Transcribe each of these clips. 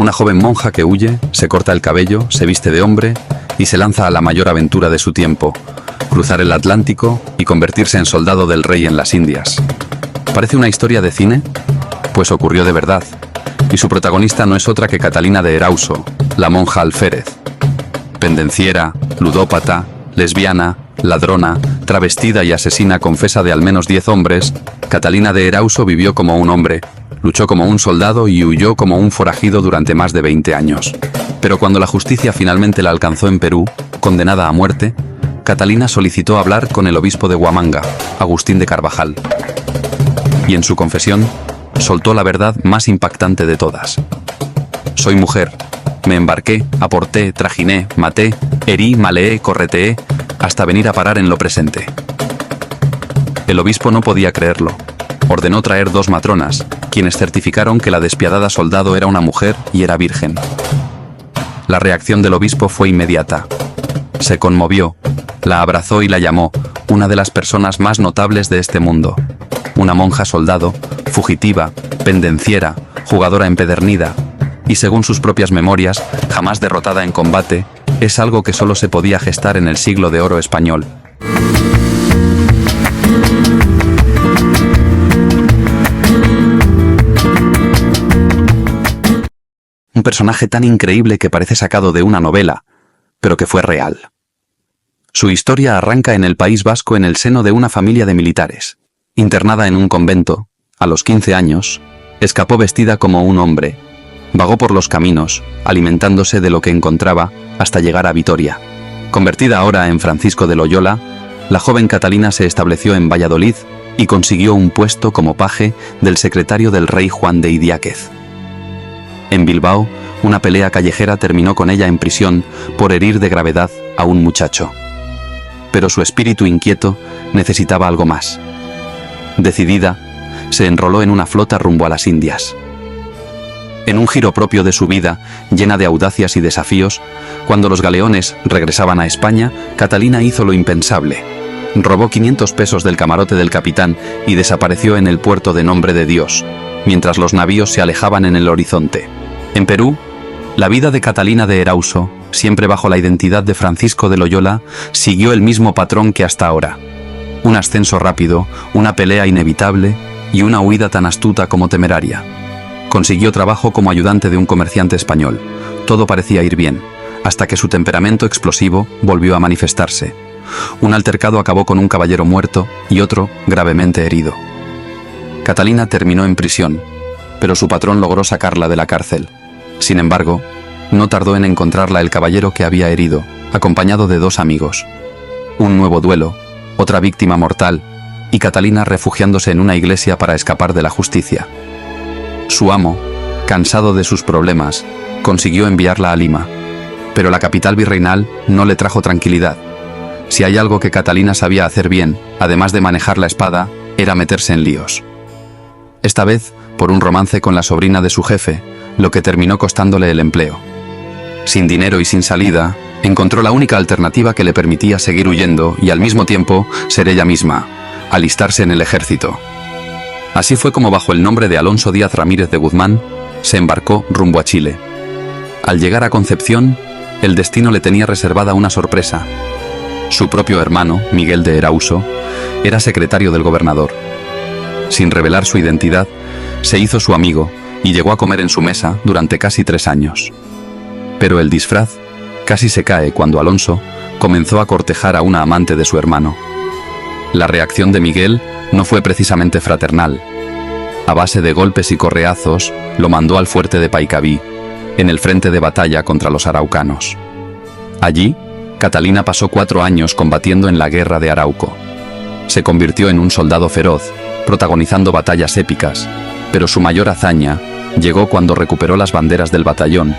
Una joven monja que huye, se corta el cabello, se viste de hombre y se lanza a la mayor aventura de su tiempo, cruzar el Atlántico y convertirse en soldado del rey en las Indias. ¿Parece una historia de cine? Pues ocurrió de verdad, y su protagonista no es otra que Catalina de Erauso, la monja alférez. Pendenciera, ludópata, lesbiana, ladrona, travestida y asesina confesa de al menos 10 hombres, Catalina de Erauso vivió como un hombre, luchó como un soldado y huyó como un forajido durante más de 20 años. Pero cuando la justicia finalmente la alcanzó en Perú, condenada a muerte, Catalina solicitó hablar con el obispo de Huamanga, Agustín de Carvajal. Y en su confesión, soltó la verdad más impactante de todas. Soy mujer. Me embarqué, aporté, trajiné, maté, herí, maleé, correteé, hasta venir a parar en lo presente. El obispo no podía creerlo. Ordenó traer 2 matronas, quienes certificaron que la despiadada soldado era una mujer y era virgen. La reacción del obispo fue inmediata. Se conmovió, la abrazó y la llamó una de las personas más notables de este mundo. Una monja soldado, fugitiva, pendenciera, jugadora empedernida, y según sus propias memorias, jamás derrotada en combate, es algo que solo se podía gestar en el siglo de oro español. Un personaje tan increíble que parece sacado de una novela, pero que fue real. Su historia arranca en el País Vasco en el seno de una familia de militares. Internada en un convento, a los 15 años, escapó vestida como un hombre. Vagó por los caminos, alimentándose de lo que encontraba, hasta llegar a Vitoria. Convertida ahora en Francisco de Loyola, la joven Catalina se estableció en Valladolid y consiguió un puesto como paje del secretario del rey Juan de Idiáquez. En Bilbao, una pelea callejera terminó con ella en prisión por herir de gravedad a un muchacho. Pero su espíritu inquieto necesitaba algo más. Decidida, se enroló en una flota rumbo a las Indias. En un giro propio de su vida, llena de audacias y desafíos, cuando los galeones regresaban a España, Catalina hizo lo impensable. Robó 500 pesos del camarote del capitán y desapareció en el puerto de Nombre de Dios, mientras los navíos se alejaban en el horizonte. En Perú, la vida de Catalina de Erauso, siempre bajo la identidad de Francisco de Loyola, siguió el mismo patrón que hasta ahora. Un ascenso rápido, una pelea inevitable y una huida tan astuta como temeraria. Consiguió trabajo como ayudante de un comerciante español. Todo parecía ir bien, hasta que su temperamento explosivo volvió a manifestarse. Un altercado acabó con un caballero muerto y otro gravemente herido. Catalina terminó en prisión, pero su patrón logró sacarla de la cárcel. Sin embargo, no tardó en encontrarla el caballero que había herido, acompañado de 2 amigos. Un nuevo duelo, otra víctima mortal, y Catalina refugiándose en una iglesia para escapar de la justicia. Su amo, cansado de sus problemas, consiguió enviarla a Lima, pero la capital virreinal no le trajo tranquilidad. Si hay algo que Catalina sabía hacer bien, además de manejar la espada, era meterse en líos. Esta vez, por un romance con la sobrina de su jefe, lo que terminó costándole el empleo. Sin dinero y sin salida, encontró la única alternativa que le permitía seguir huyendo y al mismo tiempo ser ella misma, alistarse en el ejército. Así fue como bajo el nombre de Alonso Díaz Ramírez de Guzmán, se embarcó rumbo a Chile. Al llegar a Concepción, el destino le tenía reservada una sorpresa. Su propio hermano, Miguel de Erauso, era secretario del gobernador. Sin revelar su identidad, se hizo su amigo y llegó a comer en su mesa durante casi 3 años. Pero el disfraz casi se cae cuando Alonso comenzó a cortejar a una amante de su hermano. La reacción de Miguel no fue precisamente fraternal. A base de golpes y correazos, lo mandó al fuerte de Paikaví, en el frente de batalla contra los araucanos. Allí, Catalina pasó 4 años combatiendo en la guerra de Arauco. Se convirtió en un soldado feroz, protagonizando batallas épicas, pero su mayor hazaña llegó cuando recuperó las banderas del batallón,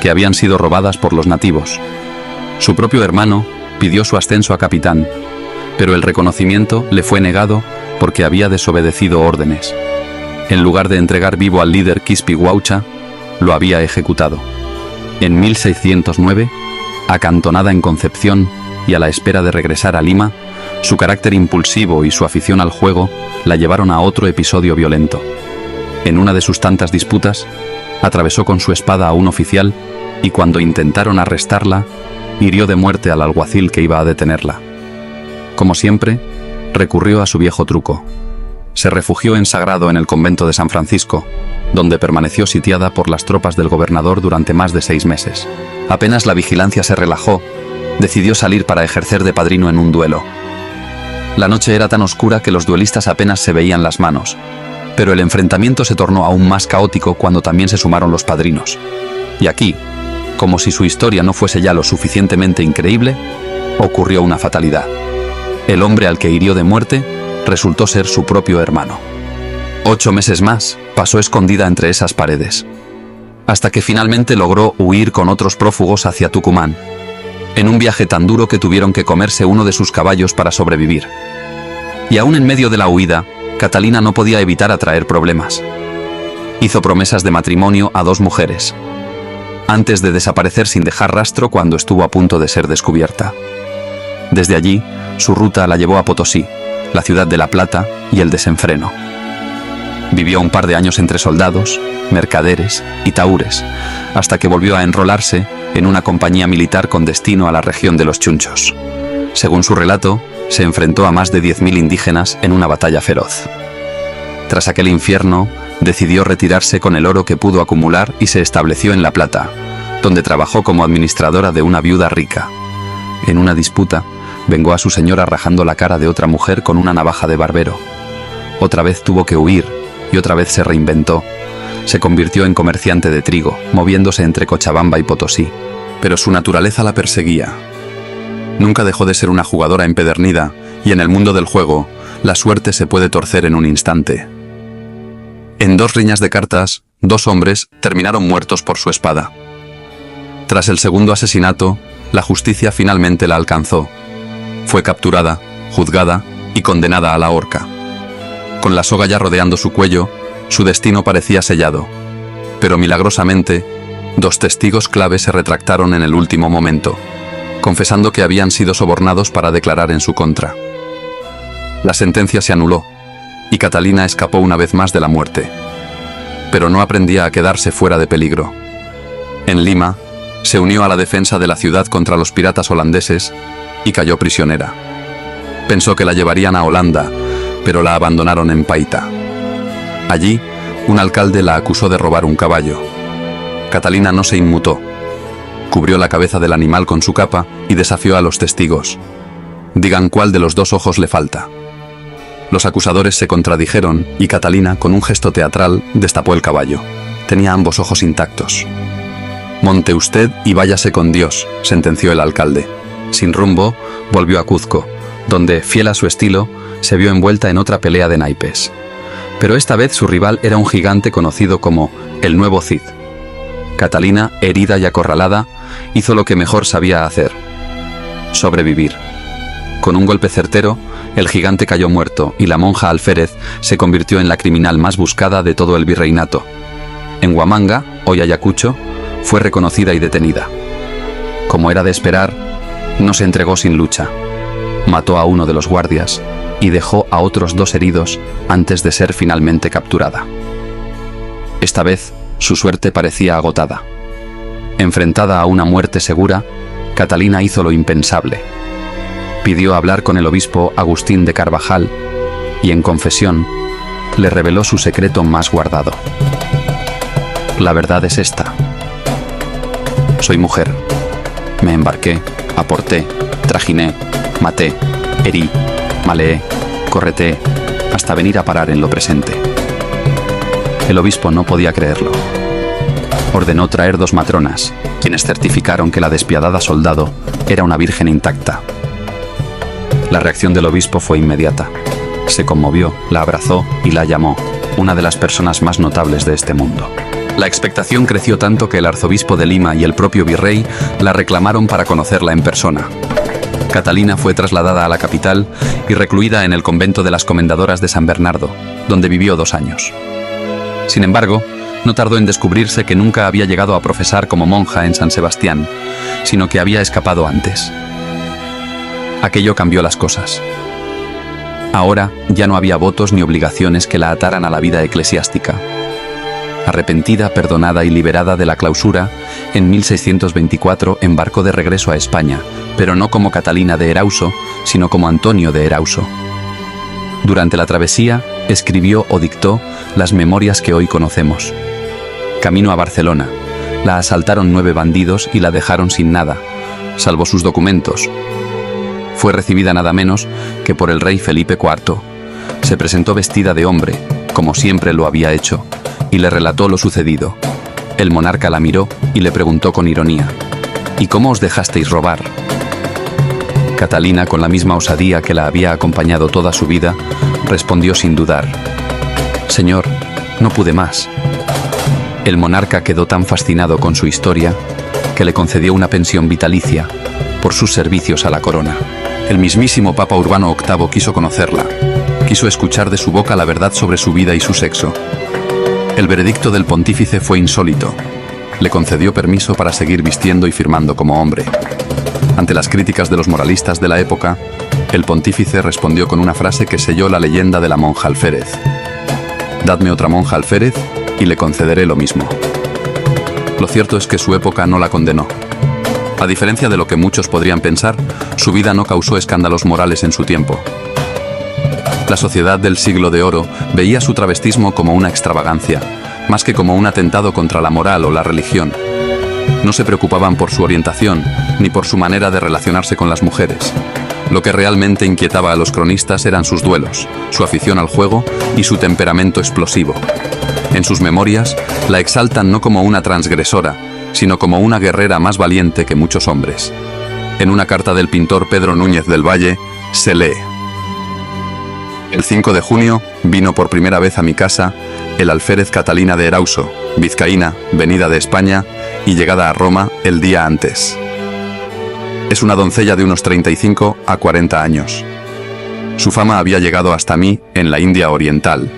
que habían sido robadas por los nativos. Su propio hermano pidió su ascenso a capitán, pero el reconocimiento le fue negado porque había desobedecido órdenes. En lugar de entregar vivo al líder Quispi Huaucha, lo había ejecutado. En 1609, acantonada en Concepción y a la espera de regresar a Lima, su carácter impulsivo y su afición al juego la llevaron a otro episodio violento. En una de sus tantas disputas, Atravesó con su espada a un oficial y cuando intentaron arrestarla, hirió de muerte al alguacil que iba a detenerla. Como siempre, recurrió a su viejo truco. Se refugió en sagrado en el convento de San Francisco, donde permaneció sitiada por las tropas del gobernador durante más de 6 meses. Apenas la vigilancia se relajó, decidió salir para ejercer de padrino en un duelo. La noche era tan oscura que los duelistas apenas se veían las manos, pero el enfrentamiento se tornó aún más caótico cuando también se sumaron los padrinos. Y aquí, como si su historia no fuese ya lo suficientemente increíble, ocurrió una fatalidad. El hombre al que hirió de muerte resultó ser su propio hermano. 8 meses más pasó escondida entre esas paredes, hasta que finalmente logró huir con otros prófugos hacia Tucumán, en un viaje tan duro que tuvieron que comerse uno de sus caballos para sobrevivir. Y aún en medio de la huida, Catalina no podía evitar atraer problemas. Hizo promesas de matrimonio a 2 mujeres, antes de desaparecer sin dejar rastro cuando estuvo a punto de ser descubierta. Desde allí, su ruta la llevó a Potosí, la ciudad de La Plata y el desenfreno. Vivió un par de años entre soldados, mercaderes y tahúres, hasta que volvió a enrolarse en una compañía militar con destino a la región de los Chunchos. Según su relato, se enfrentó a más de 10.000 indígenas en una batalla feroz. Tras aquel infierno, decidió retirarse con el oro que pudo acumular y se estableció en La Plata, donde trabajó como administradora de una viuda rica. En una disputa, vengó a su señora rajando la cara de otra mujer con una navaja de barbero. Otra vez tuvo que huir y otra vez se reinventó. Se convirtió en comerciante de trigo, moviéndose entre Cochabamba y Potosí, pero su naturaleza la perseguía. Nunca dejó de ser una jugadora empedernida, y en el mundo del juego, la suerte se puede torcer en un instante. En 2 riñas de cartas, 2 hombres terminaron muertos por su espada. Tras el segundo asesinato, la justicia finalmente la alcanzó. Fue capturada, juzgada y condenada a la horca. Con la soga ya rodeando su cuello, su destino parecía sellado. Pero milagrosamente, 2 testigos clave se retractaron en el último momento, confesando que habían sido sobornados para declarar en su contra. La sentencia se anuló, y Catalina escapó una vez más de la muerte. Pero no aprendía a quedarse fuera de peligro. En Lima, se unió a la defensa de la ciudad contra los piratas holandeses y cayó prisionera. Pensó que la llevarían a Holanda, pero la abandonaron en Paita. Allí, un alcalde la acusó de robar un caballo. Catalina no se inmutó. Cubrió la cabeza del animal con su capa y desafió a los testigos. Digan cuál de los 2 ojos le falta. Los acusadores se contradijeron y Catalina, con un gesto teatral, destapó el caballo. Tenía ambos ojos intactos. «Monte usted y váyase con Dios», sentenció el alcalde. Sin rumbo, volvió a Cuzco, donde, fiel a su estilo, se vio envuelta en otra pelea de naipes. Pero esta vez su rival era un gigante conocido como el Nuevo Cid. Catalina, herida y acorralada, hizo lo que mejor sabía hacer: sobrevivir. Con un golpe certero, el gigante cayó muerto y la monja alférez se convirtió en la criminal más buscada de todo el virreinato. En Huamanga, hoy Ayacucho, fue reconocida y detenida. Como era de esperar, no se entregó sin lucha. Mató a uno de los guardias y dejó a otros 2 heridos antes de ser finalmente capturada. Esta vez, su suerte parecía agotada. Enfrentada a una muerte segura, Catalina hizo lo impensable. Pidió hablar con el obispo Agustín de Carvajal y, en confesión, le reveló su secreto más guardado. La verdad es esta: soy mujer. Me embarqué, aporté, trajiné, maté, herí, maleé, correteé, hasta venir a parar en lo presente. El obispo no podía creerlo. Ordenó traer 2 matronas, quienes certificaron que la despiadada soldado era una virgen intacta. La reacción del obispo fue inmediata. Se conmovió, la abrazó y la llamó una de las personas más notables de este mundo. La expectación creció tanto que el arzobispo de Lima y el propio virrey la reclamaron para conocerla en persona. Catalina fue trasladada a la capital y recluida en el convento de las Comendadoras de San Bernardo, donde vivió 2 años. Sin embargo, no tardó en descubrirse que nunca había llegado a profesar como monja en San Sebastián, sino que había escapado antes. Aquello cambió las cosas. Ahora ya no había votos ni obligaciones que la ataran a la vida eclesiástica. Arrepentida, perdonada y liberada de la clausura, en 1624 embarcó de regreso a España, pero no como Catalina de Erauso, sino como Antonio de Erauso. Durante la travesía, escribió o dictó las memorias que hoy conocemos. Camino a Barcelona, la asaltaron 9 bandidos y la dejaron sin nada, salvo sus documentos. Fue recibida nada menos que por el rey Felipe IV. Se presentó vestida de hombre, como siempre lo había hecho, y le relató lo sucedido. El monarca la miró y le preguntó con ironía: ¿y cómo os dejasteis robar? Catalina, con la misma osadía que la había acompañado toda su vida, respondió sin dudar: Señor, no pude más. El monarca quedó tan fascinado con su historia que le concedió una pensión vitalicia por sus servicios a la corona. El mismísimo Papa Urbano VIII quiso conocerla, quiso escuchar de su boca la verdad sobre su vida y su sexo. El veredicto del pontífice fue insólito. Le concedió permiso para seguir vistiendo y firmando como hombre. Ante las críticas de los moralistas de la época, el pontífice respondió con una frase que selló la leyenda de la monja alférez: «Dadme otra monja alférez y le concederé lo mismo». Lo cierto es que su época no la condenó. A diferencia de lo que muchos podrían pensar, su vida no causó escándalos morales en su tiempo. La sociedad del siglo de oro veía su travestismo como una extravagancia, más que como un atentado contra la moral o la religión. No se preocupaban por su orientación, ni por su manera de relacionarse con las mujeres. Lo que realmente inquietaba a los cronistas eran sus duelos, su afición al juego y su temperamento explosivo. En sus memorias, la exaltan no como una transgresora, sino como una guerrera más valiente que muchos hombres. En una carta del pintor Pedro Núñez del Valle, se lee: «El 5 de junio vino por primera vez a mi casa el alférez Catalina de Erauso, vizcaína, venida de España y llegada a Roma el día antes. Es una doncella de unos 35 a 40 años. Su fama había llegado hasta mí en la India Oriental.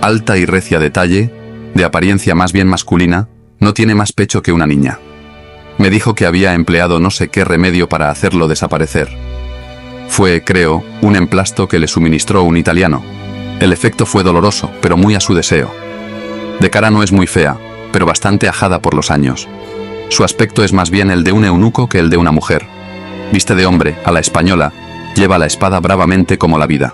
Alta y recia de talle, de apariencia más bien masculina, no tiene más pecho que una niña. Me dijo que había empleado no sé qué remedio para hacerlo desaparecer. Fue, creo, un emplasto que le suministró un italiano. El efecto fue doloroso, pero muy a su deseo. De cara no es muy fea, pero bastante ajada por los años. Su aspecto es más bien el de un eunuco que el de una mujer. Viste de hombre, a la española, lleva la espada bravamente como la vida».